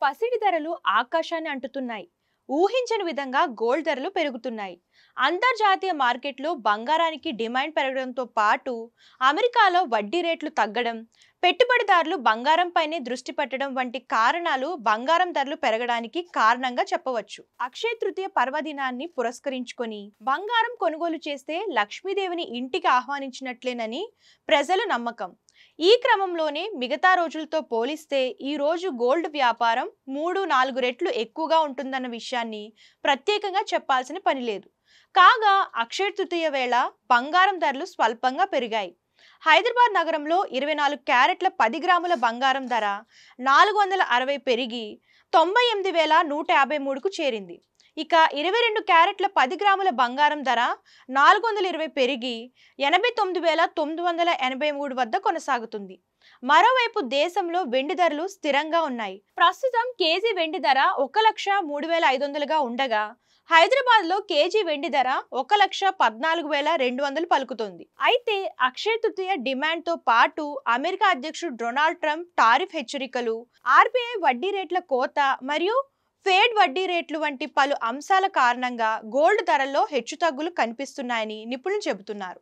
పసిడి ధరలు ఆకాశాన్ని అంటుతున్నాయి. ఊహించని విధంగా గోల్డ్ ధరలు పెరుగుతున్నాయి. అంతర్జాతీయ మార్కెట్లో బంగారానికి డిమాండ్ పెరగడంతో పాటు అమెరికాలో వడ్డీ రేట్లు తగ్గడం, పెట్టుబడిదారులు బంగారంపైనే దృష్టి పెట్టడం వంటి కారణాలు బంగారం ధరలు పెరగడానికి కారణంగా చెప్పవచ్చు. అక్షయ తృతీయ పర్వదినాన్ని పురస్కరించుకొని బంగారం కొనుగోలు చేస్తే లక్ష్మీదేవిని ఇంటికి ఆహ్వానించినట్లేనని ప్రజల నమ్మకం. ఈ క్రమంలోనే మిగతా రోజులతో పోలిస్తే ఈ రోజు గోల్డ్ వ్యాపారం 3-4 రెట్లు ఎక్కువగా ఉంటుందన్న విషయాన్ని ప్రత్యేకంగా చెప్పాల్సిన పని లేదు. కాగా అక్షయ తృతీయ వేళ బంగారం ధరలు స్వల్పంగా పెరిగాయి. హైదరాబాద్ నగరంలో 24 క్యారెట్ల 10 గ్రాముల బంగారం ధర 460 పెరిగి 98,153కు చేరింది. ఇక 22 క్యారెట్ల 10 గ్రాముల బంగారం ధర 420 పెరిగి 89,983 వద్ద కొనసాగుతుంది. మరోవైపు దేశంలో వెండి ధరలు స్థిరంగా ఉన్నాయి. ప్రస్తుతం కేజీ వెండి ధర 1,03,500గా ఉండగా హైదరాబాద్లో కేజీ వెండి ధర 1,14,200 పలుకుతోంది. అయితే అక్షయ తృతీయ డిమాండ్తో పాటు అమెరికా అధ్యక్షుడు డొనాల్డ్ ట్రంప్ టారిఫ్ హెచ్చరికలు, ఆర్బీఐ వడ్డీ రేట్ల కోత మరియు ఫెడ్ వడ్డీ రేట్లు వంటి పలు అంశాల కారణంగా గోల్డ్ ధరల్లో హెచ్చుతగ్గులు కనిపిస్తున్నాయని నిపుణులు చెబుతున్నారు.